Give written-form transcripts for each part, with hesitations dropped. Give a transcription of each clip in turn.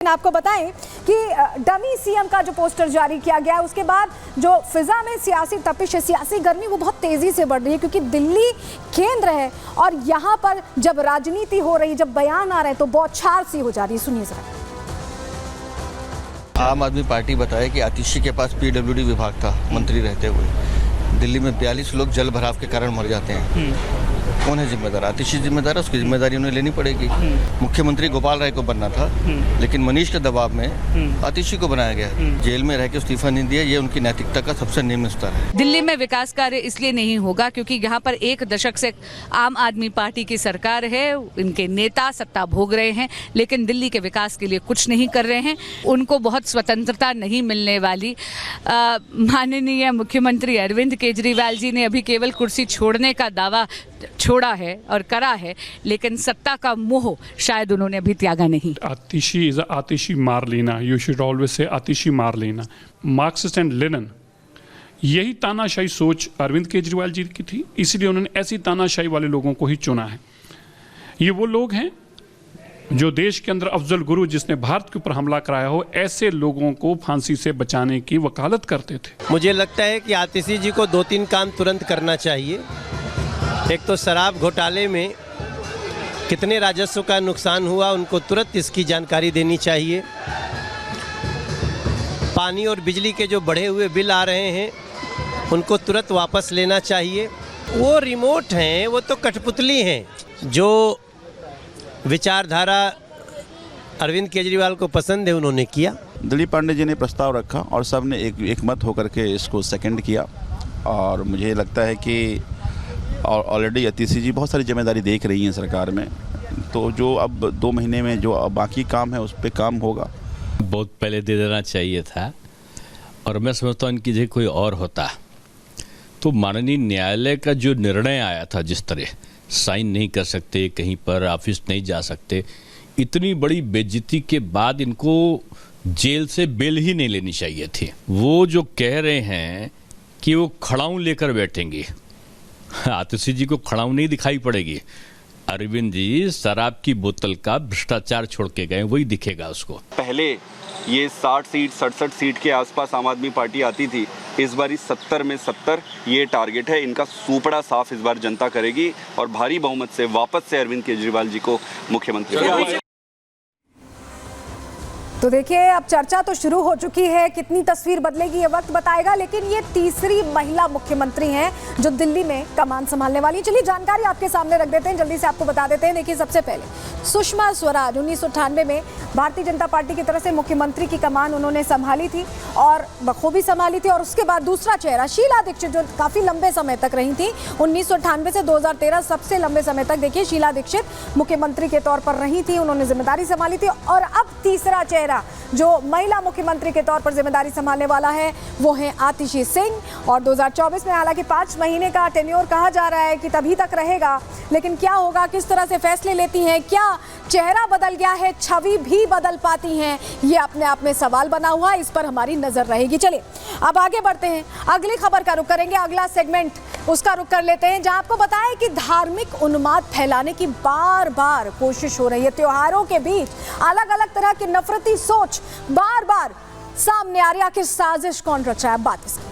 आपको बताएं कि डमी सीएम का जो पोस्टर जारी किया गया है उसके बाद जो फिजा में सियासी तपिश है, सियासी गर्मी वो बहुत तेजी से बढ़ रही है क्योंकि दिल्ली केंद्र है और यहाँ पर जब राजनीति हो रही, जब बयान आ रहे हैं तो बौछार सी हो जा रही है। सुनिए जरा। आम आदमी पार्टी बताए कि आतिशी के पास पीडब्ल्यूडी विभाग था मंत्री रहते हुए। दिल्ली में 42 लोग जल भराव के कारण मर जाते हैं। कौन है जिम्मेदार? आतिशी जिम्मेदार है, उसकी जिम्मेदारी उन्हें लेनी पड़ेगी। मुख्यमंत्री गोपाल राय को बनना था लेकिन मनीष के दबाव में आतिशी को बनाया गया। जेल में रह के इस्तीफा नहीं दिया, ये उनकी नैतिकता का सबसे निम्न स्तर है। दिल्ली में विकास कार्य इसलिए नहीं होगा क्योंकि यहाँ पर एक दशक से आम आदमी पार्टी की सरकार है, इनके नेता सत्ता भोग रहे हैं लेकिन दिल्ली के विकास के लिए कुछ नहीं कर रहे हैं। उनको बहुत स्वतंत्रता नहीं मिलने वाली। माननीय मुख्यमंत्री अरविंद केजरीवाल जी ने अभी केवल कुर्सी छोड़ने का दावा छोड़ा है और करा है लेकिन सत्ता का मोह शायद उन्होंने अभी त्यागा नहीं। आतिशी इज आतिशी मार लेना, यू शुड ऑलवेज से आतिशी मार लेना। मार्क्सिस्ट एंड लेनिन, यही तानाशाही सोच अरविंद केजरीवाल जी की थी, इसलिए उन्होंने ऐसी तानाशाही वाले लोगों को ही चुना है। ये वो लोग हैं जो देश के अंदर अफजल गुरु जिसने भारत के ऊपर हमला कराया हो, ऐसे लोगों को फांसी से बचाने की वकालत करते थे। मुझे लगता है कि आतिशी जी को 2-3 काम तुरंत करना चाहिए। एक तो शराब घोटाले में कितने राजस्व का नुकसान हुआ, उनको तुरंत इसकी जानकारी देनी चाहिए। पानी और बिजली के जो बढ़े हुए बिल आ रहे हैं उनको तुरंत वापस लेना चाहिए। वो रिमोट हैं, वो तो कठपुतली हैं। जो विचारधारा अरविंद केजरीवाल को पसंद है उन्होंने किया। दिलीप पांडे जी ने प्रस्ताव रखा और सब ने एक मत होकर के इसको सेकंड किया और मुझे लगता है कि और ऑलरेडी आतिशी जी बहुत सारी जिम्मेदारी देख रही हैं सरकार में, तो जो अब 2 महीने में जो बाकी काम है उस पर काम होगा। बहुत पहले दे देना चाहिए था और मैं समझता हूँ इनकी जगह कोई और होता तो माननीय न्यायालय का जो निर्णय आया था, जिस तरह साइन नहीं कर सकते, कहीं पर ऑफिस नहीं जा सकते, इतनी बड़ी बेइज्जती के बाद इनको जेल से बेल ही नहीं लेनी चाहिए थी। वो जो कह रहे हैं कि वो खड़ाऊं लेकर बैठेंगे, आतिशी जी को खड़ाऊं नहीं दिखाई पड़ेगी। अरविंद जी शराब की बोतल का भ्रष्टाचार छोड़ के गए, वही दिखेगा उसको। पहले ये 60 सीट 67 सीट के आसपास आम आदमी पार्टी आती थी, इस बार 70 में 70 ये टारगेट है। इनका सुपड़ा साफ इस बार जनता करेगी और भारी बहुमत से वापस से अरविंद केजरीवाल जी को मुख्यमंत्री। तो देखिए अब चर्चा तो शुरू हो चुकी है, कितनी तस्वीर बदलेगी ये वक्त बताएगा, लेकिन ये तीसरी महिला मुख्यमंत्री हैं जो दिल्ली में कमान संभालने वाली। चलिए जानकारी आपके सामने रख देते हैं, जल्दी से आपको बता देते हैं। देखिए सबसे पहले सुषमा स्वराज 1998 में भारतीय जनता पार्टी की तरफ से मुख्यमंत्री की कमान उन्होंने संभाली थी और बखूबी संभाली थी। और उसके बाद दूसरा चेहरा शीला दीक्षित जो काफी लंबे समय तक रही थी, 1998 से 2013 सबसे लंबे समय तक देखिए शीला दीक्षित मुख्यमंत्री के तौर पर रही थी, उन्होंने जिम्मेदारी संभाली थी। और अब तीसरा चेहरा जो महिला मुख्यमंत्री के तौर पर जिम्मेदारी संभालने वाला है वो है आतिशी सिंह। और 2024 में हालांकि 5 महीने का टेन्योर कहा जा रहा है कि तभी तक रहेगा, लेकिन क्या होगा, किस तरह से फैसले लेती हैं, क्या चेहरा बदल गया है, छवि भी बदल पाती हैं, ये अपने आप में सवाल बना हुआ है, इस पर हमारी नजर रहेगी। चलिए अब आगे बढ़ते हैं, अगली खबर का रुख करेंगे, अगला सेगमेंट उसका रुख कर लेते हैं, जहां आपको बताएं कि धार्मिक उन्माद फैलाने की बार बार कोशिश हो रही है। त्योहारों के बीच अलग अलग तरह की नफरती सोच बार बार सामने आ रही है। आखिर साजिश कौन रचा है, बात इसकी।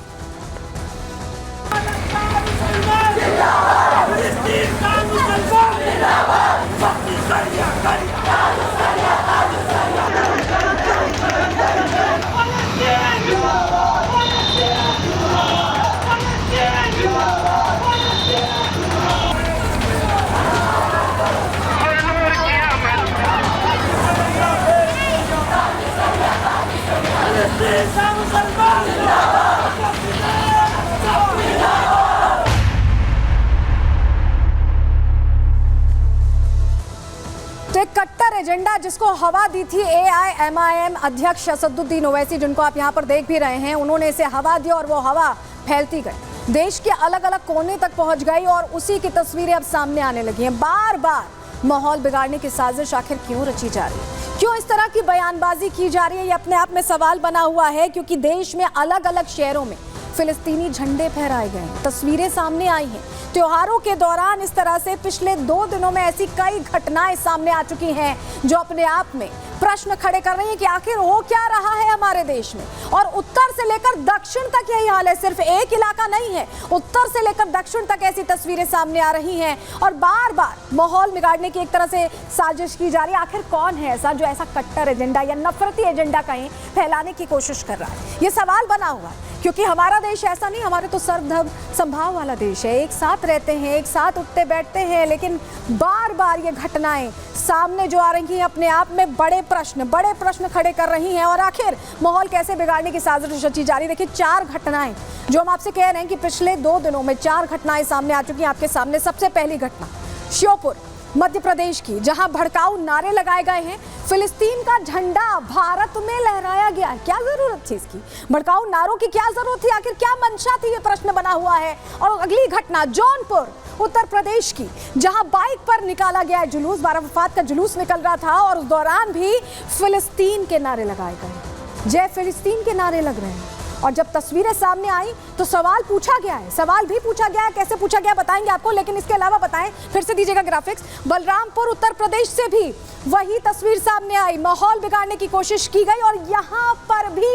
तो एक कट्टर एजेंडा जिसको हवा दी थी AIMIM अध्यक्ष असदुद्दीन ओवैसी, जिनको आप यहाँ पर देख भी रहे हैं, उन्होंने इसे हवा दी और वो हवा फैलती गई, देश के अलग अलग कोने तक पहुंच गई और उसी की तस्वीरें अब सामने आने लगी हैं। बार बार माहौल बिगाड़ने की साजिश आखिर क्यों रची जा रही है, क्यों इस तरह की बयानबाजी की जा रही है, ये अपने आप में सवाल बना हुआ है। क्योंकि देश में अलग अलग शहरों में फिलिस्तीनी झंडे फहराए गए, तस्वीरें सामने आई हैं। त्योहारों के दौरान इस तरह से पिछले 2 दिनों में ऐसी कई घटनाएं सामने आ चुकी हैं जो अपने आप में प्रश्न खड़े कर रही हैं कि आखिर हो क्या रहा है हमारे देश में। और उत्तर से लेकर दक्षिण तक यही हाल है, सिर्फ एक इलाका नहीं है, उत्तर से लेकर दक्षिण तक ऐसी तस्वीरें सामने आ रही हैं और बार बार माहौल बिगाड़ने की एक तरह से साजिश की जा रही है। आखिर कौन है ऐसा जो ऐसा कट्टर एजेंडा या नफरती एजेंडा कहीं फैलाने की कोशिश कर रहा है, ये सवाल बना हुआ है। क्योंकि हमारा देश ऐसा नहीं, हमारे तो सर्वधर्म संभाव वाला देश है, एक साथ रहते हैं, एक साथ उठते बैठते हैं, लेकिन बार बार ये घटनाएं सामने जो आ रही हैं अपने आप में बड़े प्रश्न खड़े कर रही हैं। और आखिर माहौल कैसे बिगाड़ने की साजिश रची जा रही है। देखिए 4 घटनाएं जो हम आपसे कह रहे हैं कि पिछले 2 दिनों में 4 घटनाएं सामने आ चुकी हैं आपके सामने। सबसे पहली घटना श्योपुर मध्य प्रदेश की, जहां भड़काऊ नारे लगाए गए हैं, फिलिस्तीन का झंडा भारत में लहराया गया है। क्या जरूरत थी इसकी, भड़काऊ नारों की क्या जरूरत थी, आखिर क्या मंशा थी, ये प्रश्न बना हुआ है। और अगली घटना जौनपुर उत्तर प्रदेश की, जहां बाइक पर निकाला गया जुलूस, 12 वफात का जुलूस निकल रहा था और उस दौरान भी फिलिस्तीन के नारे लगाए गए, जय फिलिस्तीन के नारे लग रहे हैं। और जब तस्वीरें सामने आई तो सवाल पूछा गया है, सवाल भी पूछा गया है, कैसे पूछा गया बताएंगे आपको, लेकिन इसके अलावा बताएं, फिर से दीजिएगा ग्राफिक्स। बलरामपुर उत्तर प्रदेश से भी वही तस्वीर सामने आई, माहौल बिगाड़ने की कोशिश की गई और यहाँ पर भी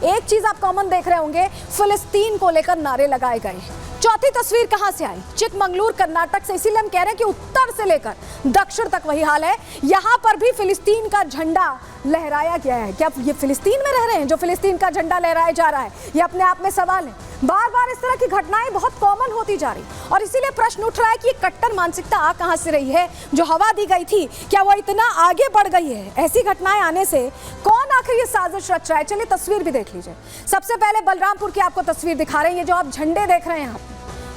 एक चीज आप कॉमन देख रहे होंगे, फिलिस्तीन को लेकर नारे लगाए गए। चौथी तस्वीर कहां से आई, चिकमंगलुरु कर्नाटक से। इसीलिए हम कह रहे हैं कि उत्तर से लेकर दक्षिण तक वही हाल है, यहां पर भी फिलिस्तीन का झंडा लहराया गया है। क्या ये फिलिस्तीन में रह रहे हैं जो फिलिस्तीन का झंडा लहराया जा रहा है, ये अपने आप में सवाल है। बार बार इस तरह की घटनाएं बहुत कॉमन होती जा रही और इसीलिए प्रश्न उठ रहा है कि ये कट्टर मानसिकता आ कहां से रही है, जो हवा दी गई थी क्या वो इतना आगे बढ़ गई है। ऐसी घटनाएं आने से कौन आखिर ये साजिश रच रहा है, चलिए तस्वीर भी देख लीजिए। सबसे पहले बलरामपुर की आपको तस्वीर दिखा रहे हैं, ये जो आप झंडे देख रहे हैं यहाँ,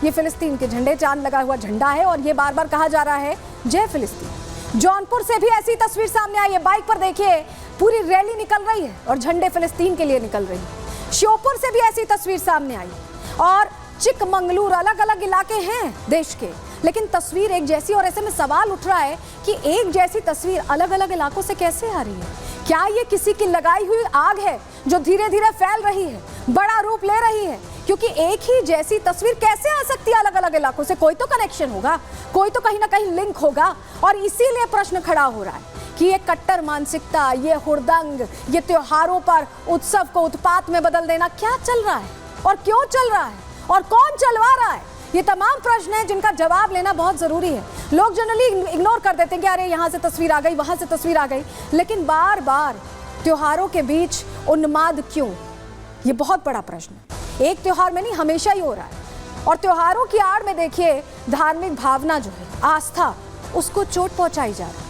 ये फिलिस्तीन के झंडे, चांद लगा हुआ झंडा है और ये बार बार कहा जा रहा है जय फिलिस्तीन। जौनपुर से भी ऐसी तस्वीर सामने आई है, बाइक पर देखिए पूरी रैली निकल रही है और झंडे फिलिस्तीन के लिए निकल रही है। श्योपुर से भी ऐसी तस्वीर सामने आई और चिकमंगलुरु, अलग अलग इलाके हैं देश के, लेकिन तस्वीर एक जैसी। और ऐसे में सवाल उठ रहा है कि एक जैसी तस्वीर अलग अलग इलाकों से कैसे आ रही है। क्या ये किसी की लगाई हुई आग है जो धीरे धीरे फैल रही है, बड़ा रूप ले रही है? क्योंकि एक ही जैसी तस्वीर कैसे आ सकती है अलग अलग इलाकों से, कोई तो कनेक्शन होगा, कोई तो कहीं ना कहीं लिंक होगा। और इसीलिए प्रश्न खड़ा हो रहा है कि ये कट्टर मानसिकता, ये हुड़दंग, ये त्योहारों पर उत्सव को उत्पात में बदल देना क्या चल रहा है और क्यों चल रहा है और कौन चलवा रहा है, ये तमाम प्रश्न हैं जिनका जवाब लेना बहुत जरूरी है। लोग जनरली इग्नोर कर देते हैं कि अरे यहाँ से तस्वीर आ गई, वहां से तस्वीर आ गई, लेकिन बार बार त्योहारों के बीच उन्माद क्यों, ये बहुत बड़ा प्रश्न है। एक त्योहार में नहीं, हमेशा ही हो रहा है। और त्योहारों की आड़ में देखिए धार्मिक भावना जो है, आस्था, उसको चोट पहुंचाई जा रही है।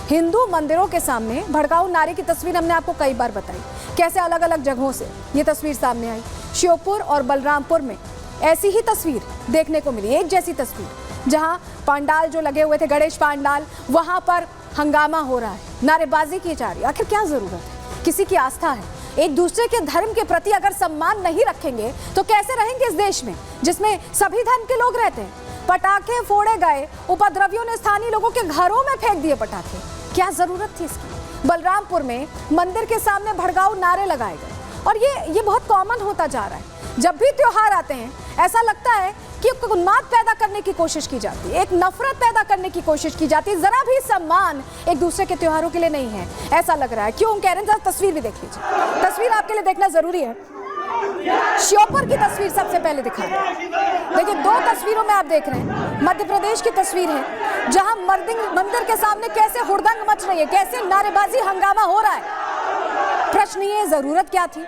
हिंदू मंदिरों के सामने भड़काऊ नारे की तस्वीर हमने आपको कई बार बताई, कैसे अलग अलग जगहों से ये तस्वीर सामने आई। श्योपुर और बलरामपुर में ऐसी ही तस्वीर देखने को मिली, एक जैसी तस्वीर, जहां पंडाल जो लगे हुए थे, गणेश पंडाल, वहां पर हंगामा हो रहा है, नारेबाजी की जा रही है। आखिर क्या जरूरत है, किसी की आस्था है, एक दूसरे के धर्म के प्रति अगर सम्मान नहीं रखेंगे तो कैसे रहेंगे इस देश में जिसमें सभी धर्म के लोग रहते हैं। पटाखे फोड़े गए, उपद्रवियों ने स्थानीय लोगों के घरों में फेंक दिए पटाखे, क्या जरूरत थी इसकी। बलरामपुर में मंदिर के सामने भड़काऊ नारे लगाए गए और ये बहुत कॉमन होता जा रहा है। जब भी त्योहार आते हैं ऐसा लगता है कि उन्माद पैदा करने की कोशिश की जाती है, एक नफरत पैदा करने की कोशिश की जाती है, जरा भी सम्मान एक दूसरे के त्योहारों के लिए नहीं है, ऐसा लग रहा है। क्यों कह रहे हैं, तस्वीर भी देख लीजिए, तस्वीर आपके लिए देखना जरूरी है। श्योपुर की तस्वीर सबसे पहले दिखा रहे हैं, देखिए 2 तस्वीरों में आप देख रहे हैं, मध्य प्रदेश की तस्वीर है जहां मंदिर के सामने कैसे हुड़दंग मच रही है, कैसे नारेबाजी हंगामा हो रहा है। प्रश्न ये, जरूरत क्या थी,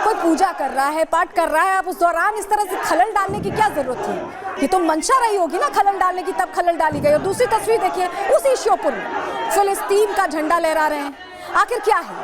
कोई पूजा कर रहा है, पाठ कर रहा है, आप उस दौरान इस तरह से खलल डालने की क्या जरूरत थी। ये तो मंशा रही होगी ना खलल डालने की, तब खलल डाली गई। और दूसरी तस्वीर देखिए, उसी श्योपुर में फिलिस्तीन का झंडा लहरा रहे हैं। आखिर क्या है,